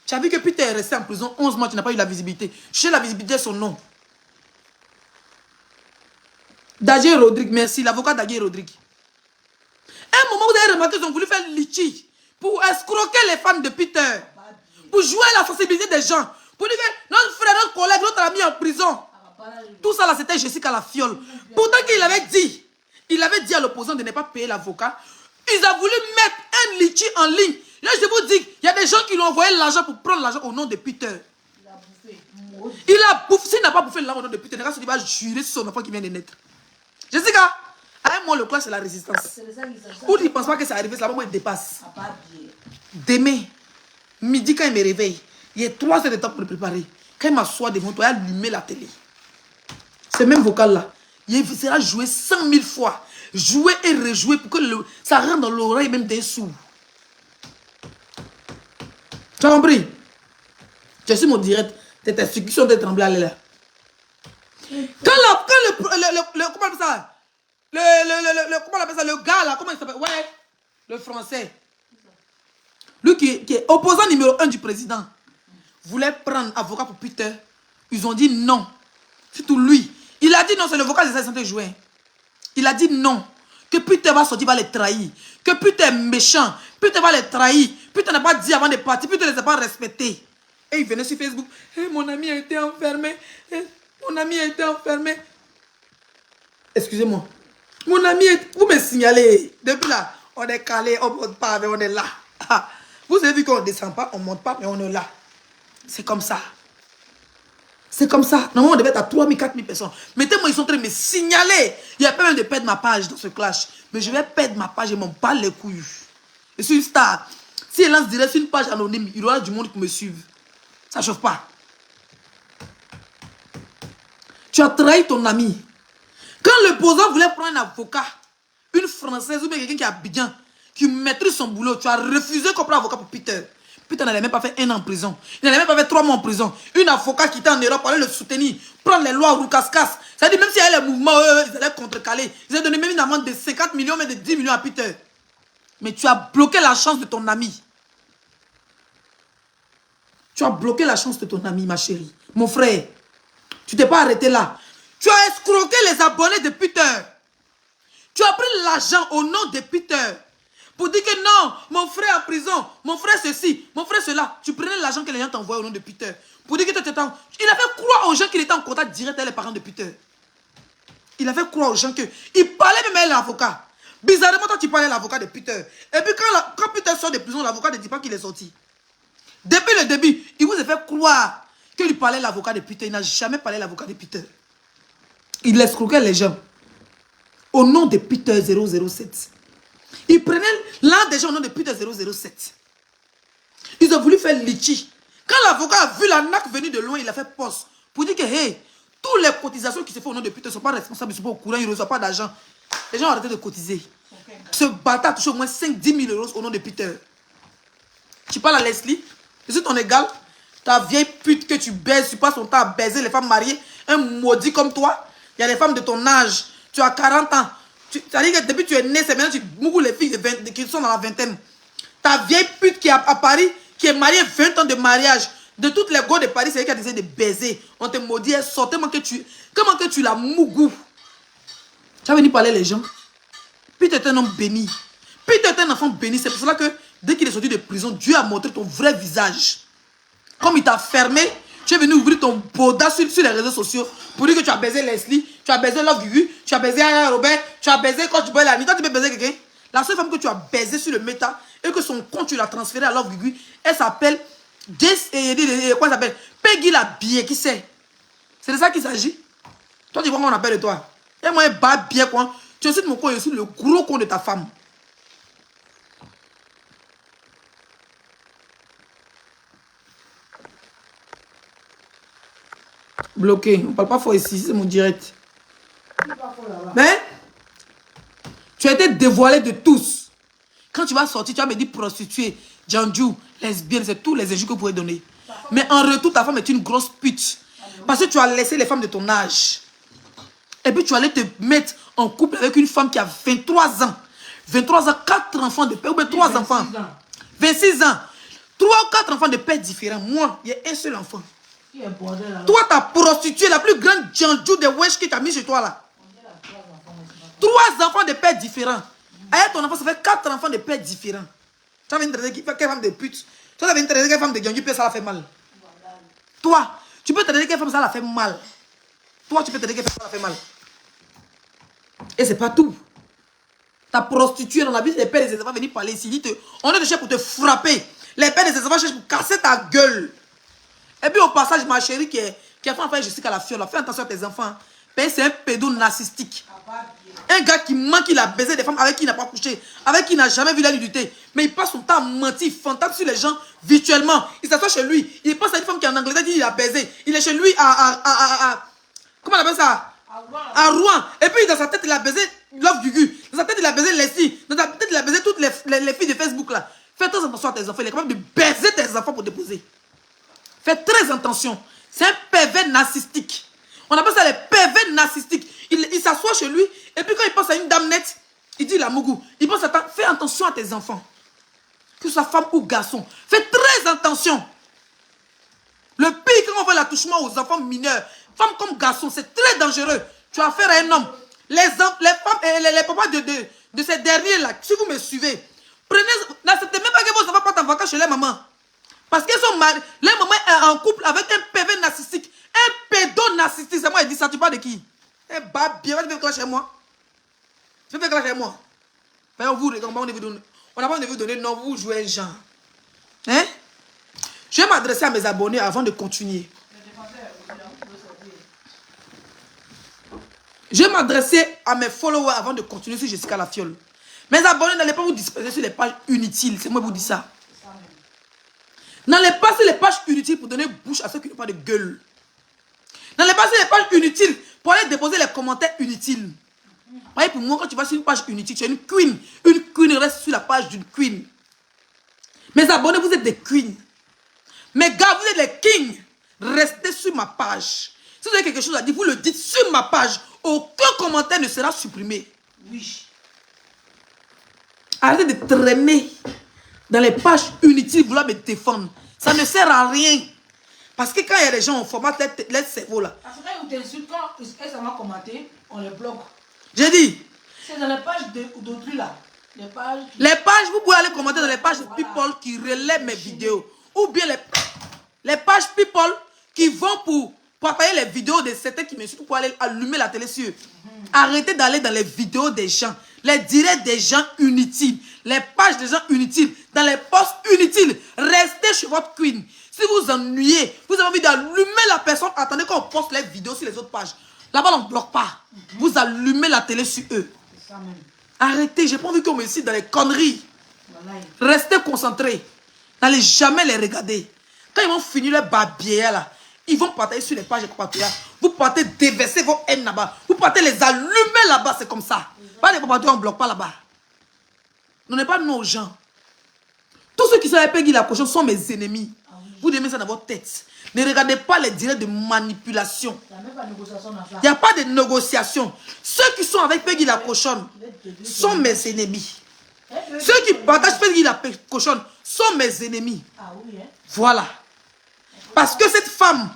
Tu as vu que Peter est resté en prison 11 mois, tu n'as pas eu la visibilité. Cherchez la visibilité, son nom. Daguerre Rodrigue, merci. L'avocat Daguerre Rodrigue. À un moment, vous avez remarqué qu'ils ont voulu faire litchi pour escroquer les fans de Peter. Pour jouer la sensibilité des gens. Pour dire que notre frère, notre collègue, notre ami en prison. Tout ça là, c'était Jessica la fiole. Pourtant qu'il avait dit à l'opposant de ne pas payer l'avocat. Ils ont voulu mettre un litchi en ligne. Là, je vous dis, il y a des gens qui lui ont envoyé l'argent pour prendre l'argent au nom de Peter. Il a bouffé. S'il n'a pas bouffé l'argent au nom de Peter, il va jurer sur son enfant qui vient de naître. Jessica, à un moment, le clash, c'est la résistance. Ou il ne pense pas que ça arrive, là-bas, moi, il dépasse. Demain, midi, quand il me réveille, il y a 3 heures de temps pour le préparer. Quand il m'assoit devant toi, il allume la télé. Ce même vocal-là, il sera joué 100 000 fois. Jouer et rejouer pour que ça rentre dans l'oreille même des sourds. Tu as compris? Je suis mon direct. Tes testicules de trembler là. Comment on appelle ça? Comment on appelle ça? Le gars là, comment il s'appelle? Ouais, le français. Lui qui est opposant numéro 1 du président. Voulait prendre avocat pour Peter. Ils ont dit non. Surtout lui. Il a dit non, c'est le vocal de sa santé jouer. Il a dit non. Que Peter va sortir, va les trahir. Que Peter est méchant. Peter va les trahir. Peter n'a pas dit avant de partir. Peter ne les a pas respectés. Et il venait sur Facebook. Eh, mon ami a été enfermé. Eh, mon ami a été enfermé. Excusez-moi. Mon ami, vous me signalez. Depuis là, on est calé, on ne monte pas, mais on est là. Vous avez vu qu'on ne descend pas, on ne monte pas, mais on est là. C'est comme ça. C'est comme ça. Normalement, on devait être à 3000, 4000 personnes. Mettez-moi, ils sont en train de me signaler. Il y a pas même de perdre ma page dans ce clash. Mais je vais perdre ma page et m'en parle les couilles. Je suis une star. Si elle lance direct sur une page anonyme, il y aura du monde qui me suive. Ça ne chauffe pas. Tu as trahi ton ami. Quand l'opposant voulait prendre un avocat, une Française ou bien quelqu'un qui est à Abidjan, qui maîtrise son boulot, tu as refusé qu'on prenne un avocat pour Peter. Peter n'allait même pas faire 1 an en prison. Il n'allait même pas faire 3 mois en prison. Une avocat qui était en Europe allait le soutenir, prendre les lois Roukas-Kas. C'est-à-dire même s'il y avait les mouvements, ils allaient contrecaler. Ils allaient donner même une amende de 50 millions, mais de 10 millions à Peter. Mais tu as bloqué la chance de ton ami. Tu as bloqué la chance de ton ami, ma chérie. Mon frère, tu t'es pas arrêté là. Tu as escroqué les abonnés de Peter. Tu as pris l'argent au nom de Peter. Pour dire que non, mon frère en prison, mon frère ceci, mon frère cela. Tu prenais l'argent que les gens t'envoyaient au nom de Peter. Pour dire que tu étais en... Il a fait croire aux gens qu'il était en contact direct avec les parents de Peter. Il a fait croire aux gens qu'il parlait même avec l'avocat. Bizarrement, toi tu parlais à l'avocat de Peter. Et puis quand Peter sort de prison, l'avocat ne dit pas qu'il est sorti. Depuis le début, il vous a fait croire qu'il parlait à l'avocat de Peter. Il n'a jamais parlé à l'avocat de Peter. Il escroquait les gens. Au nom de Peter 007. Il prenait l'un des gens au nom de Peter 007. Ils ont voulu faire litchi. Quand l'avocat a vu la NAC venir de loin, il a fait poste. Pour dire que, hey, toutes les cotisations qui se font au nom de Peter ne sont pas responsables, ils ne sont pas au courant, ils ne reçoivent pas d'argent. Les gens ont arrêté de cotiser. Ce bâtard a touché au moins 5-10 000 € au nom de Peter. Tu parles à Leslie, je suis ton égal. Ta vieille pute que tu baises, tu passes ton temps à baiser les femmes mariées. Un maudit comme toi. Il y a des femmes de ton âge. Tu as 40 ans. C'est-à-dire que depuis que tu es né, c'est maintenant que tu mouilles les filles qui sont dans la vingtaine. Ta vieille pute qui est à Paris, qui est mariée 20 ans de mariage. De toutes les go de Paris, c'est elle qui a décidé de baiser. On te maudit, elle sort. Comment que tu la mougou. Tu as venu parler les gens. Puis tu es un homme béni. Puis tu es un enfant béni. C'est pour cela que dès qu'il est sorti de prison, Dieu a montré ton vrai visage. Comme il t'a fermé, tu es venu ouvrir ton boda sur les réseaux sociaux pour dire que tu as baisé Leslie, tu as baisé Love Gugu, tu as baisé Aya Robert, tu as baisé Coach Boy Lani. Toi, tu peux baiser quelqu'un. La seule femme que tu as baisé sur le méta et que son compte, tu l'as transféré à Love Gugu, elle s'appelle quoi ça s'appelle Peggy la biais, qui c'est? C'est de ça qu'il s'agit. Toi, tu vois comment on appelle de toi. Et moi, un bas bien quoi. Tu es mon con, je suis le gros con de ta femme. Bloqué. On ne parle pas fort ici, c'est mon direct. Mais tu as été dévoilé de tous. Quand tu vas sortir, tu vas me dire prostituée, Djanju, lesbienne, c'est tous les injures que vous pouvez donner. Mais en retour, ta femme est une grosse pute. Parce que tu as laissé les femmes de ton âge. Et puis tu allais te mettre en couple avec une femme qui a 23 ans. 23 ans, 4 enfants de père, ou bien 3 enfants. 26 ans. 3 ou 4 enfants de pères différents. Moi, il y a un seul enfant. Toi, ta prostituée, la plus grande Djanju de Wesh qui t'a mis chez toi là. 3 enfants de pères différents. Avec ton enfant, ça fait 4 enfants de pères différents. Tu as vu une traiter quelle femme de pute? Tu as vu une traiter quelle femme de Djanju, ça la fait mal. Toi, tu peux traiter quelle femme ça la fait mal. Toi, tu peux traiter quelle femme ça la fait mal. Et c'est pas tout. Ta prostituée dans la vie des pères de ses enfants venir parler ici. On est de chercher pour te frapper. Les pères de ses enfants cherchent pour casser ta gueule. Et puis au passage, ma chérie qui a fait un frère Jessica la fiole, fais attention à tes enfants. C'est un pédo narcissique. Un gars qui ment qu'il a baisé des femmes avec qui il n'a pas couché, avec qui il n'a jamais vu la nudité. Mais il passe son temps à mentir, il fantasme sur les gens virtuellement. Il s'assoit chez lui, il pense à une femme qui est en Angleterre, il a baisé. Il est chez lui comment on appelle ça? À Rouen. Et puis dans sa tête, il a baisé Love Gugu. Dans sa tête, il a baisé Leslie. Dans sa tête, il a baisé toutes les filles de Facebook là. Fais très attention à tes enfants. Il est capable de baiser tes enfants pour déposer. Fais très attention. C'est un pervers narcissique. On appelle ça les pervers narcissiques. Il s'assoit chez lui et puis quand il pense à une dame nette, il dit la mougou. Il pense à ta... Fais attention à tes enfants. Que ce soit femme ou garçon. Fais très attention. Le pire quand on fait l'attouchement aux enfants mineurs, femmes comme garçons, c'est très dangereux. Tu as affaire à un homme. Les femmes et les papas de ces derniers là, si vous me suivez, prenez... N'acceptez même pas que vos enfants partent en vacances chez les mamans. Parce qu'ils sont mariés. Là, maman est en couple avec un PV narcissique. Un pédo-narcissique. C'est moi, il dit ça. Tu parles de qui? Eh, bah, bien, tu fais quoi chez moi? Tu fais quoi chez moi? On n'a pas envie de vous donner non, vous jouez un genre. Hein? Je vais m'adresser à mes abonnés avant de continuer. Je vais m'adresser à mes followers avant de continuer sur Jessica La Fiole. Mes abonnés, n'allez pas vous disperser sur les pages inutiles. C'est moi qui vous dis ça. N'allez pas sur les pages inutiles pour donner bouche à ceux qui n'ont pas de gueule. N'allez pas sur les pages inutiles pour aller déposer les commentaires inutiles. Voyez, pour moi, quand tu vas sur une page inutile, tu es une queen. Une queen reste sur la page d'une queen. Mes abonnés, vous êtes des queens. Mes gars, vous êtes les kings. Restez sur ma page. Si vous avez quelque chose à dire, vous le dites sur ma page. Aucun commentaire ne sera supprimé. Oui. Arrêtez de traîner dans les pages inutiles, vouloir me défendre. Ça ne sert à rien. Parce que quand il y a des gens, on formate les cerveaux là. Parce que quand ils t'insultent, quand elles va commenter, on les bloque. J'ai dit. C'est dans les pages d'autrui là. Les pages, vous pouvez aller commenter dans les pages people qui relaient mes vidéos. Ou bien les pages people qui vont pour appuyer les vidéos de certains qui me suivent pour aller allumer la télé sur eux. Arrêtez d'aller dans les vidéos des gens, les directs des gens inutiles, les pages des gens inutiles, dans les posts inutiles. Restez chez votre queen. Si vous ennuyez, vous avez envie d'allumer la personne, attendez qu'on poste les vidéos sur les autres pages. Là-bas, on ne bloque pas. Vous allumez la télé sur eux. Ça même. Arrêtez, j'ai pas envie qu'on me cite dans les conneries. Voilà. Restez concentrés. N'allez jamais les regarder. Quand ils vont finir leur babier là, ils vont partager sur les pages de Papatoya. Vous partez déverser vos haines là-bas. Vous partez les allumer là-bas, c'est comme ça. Pas les Papatoya, on ne bloque pas là-bas. Donnez pas nos gens. Tous ceux qui sont avec Peggy la cochon sont mes ennemis. Vous devez mettre ça dans votre tête. Ne regardez pas les directs de manipulation. Il n'y a même pas de négociation dans ça. Il n'y a pas de négociation. Ceux qui sont avec Peggy la cochonne sont mes ennemis. Ceux qui partagent Peggy la cochonne sont mes ennemis. Ah oui, hein? Voilà. Parce que cette femme,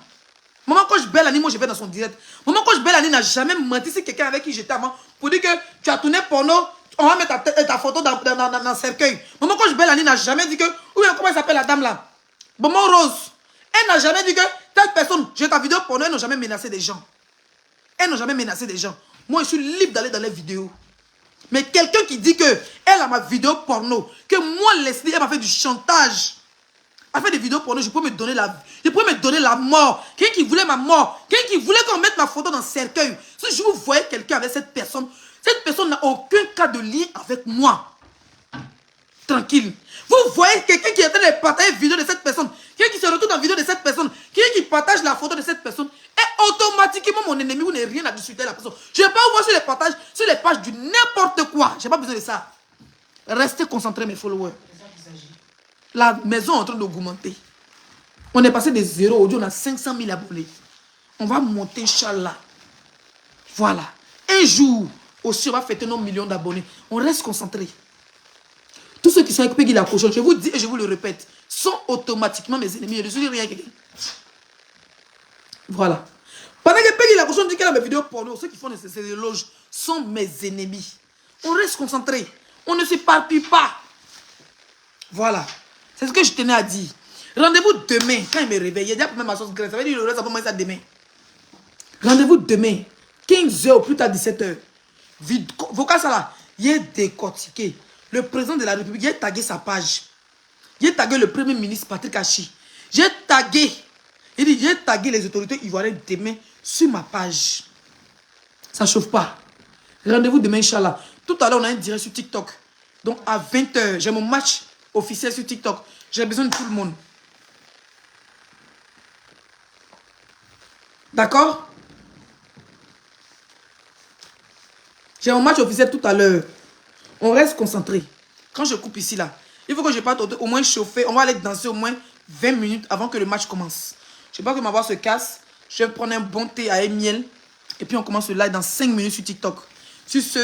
Maman Coach Bellani, moi je vais dans son direct. Maman Coach Bellani n'a jamais menti. C'est quelqu'un avec qui j'étais avant pour dire que tu as tourné porno, on va mettre ta photo dans le cercueil. Maman Coach Bellani n'a jamais dit que, ou bien comment elle s'appelle la dame là? Maman Rose. Elle n'a jamais dit que telle personne, j'ai ta vidéo porno, elles n'ont jamais menacé des gens. Elles n'ont jamais menacé des gens. Moi je suis libre d'aller dans les vidéos. Mais quelqu'un qui dit que elle a ma vidéo porno, que moi Leslie, elle m'a fait du chantage. Elle fait des vidéos porno, je peux me donner la mort. Quelqu'un qui voulait ma mort, quelqu'un qui voulait qu'on mette ma photo dans le cercueil. Si je vous voyais quelqu'un avec cette personne n'a aucun cas de lien avec moi. Tranquille. Vous voyez quelqu'un qui est en train de partager une vidéo de cette personne, quelqu'un qui se retrouve dans la vidéo de cette personne, quelqu'un qui partage la photo de cette personne, et automatiquement mon ennemi, vous n'avez rien à discuter avec la personne. Je ne vais pas vous voir sur les partages, sur les pages du n'importe quoi. Je n'ai pas besoin de ça. Restez concentrés, mes followers. La maison est en train d'augmenter. On est passé de 0, aujourd'hui on a 500 000 abonnés. On va monter, Inch'Allah. Voilà. Un jour, aussi on va fêter nos millions d'abonnés. On reste concentrés. Tous ceux qui sont avec Peggy la cochonne, je vous dis et je vous le répète, sont automatiquement mes ennemis. Je ne suis rien à quelqu'un. Voilà. Pendant que Peggy la cochonne dit qu'elle a mes vidéos porno, ceux qui font ces éloges sont mes ennemis. On reste concentrés. On ne s'éparpille pas. Voilà. C'est ce que je tenais à dire. Rendez-vous demain, quand il me réveille. Il y a déjà même ma sauce graisse. Ça veut dire que le reste, ça va commencer demain. Rendez-vous demain, 15h ou plus tard 17h. Vocal ça là, il est décortiqué. Le président de la République, il a tagué sa page. Il a tagué le premier ministre Patrick Hachi. J'ai tagué. Il dit, j'ai tagué les autorités ivoiriennes demain sur ma page. Ça ne chauffe pas. Rendez-vous demain, Inch'Allah. Tout à l'heure, on a un direct sur TikTok. Donc à 20h, j'ai mon match officiel sur TikTok. J'ai besoin de tout le monde. D'accord? J'ai mon match officiel tout à l'heure. On reste concentré. Quand je coupe ici, là, il faut que je parte au moins chauffer. On va aller danser au moins 20 minutes avant que le match commence. Je sais pas que ma voix se casse. Je vais prendre un bon thé à miel. Et puis on commence le live dans 5 minutes sur TikTok. Sur ce...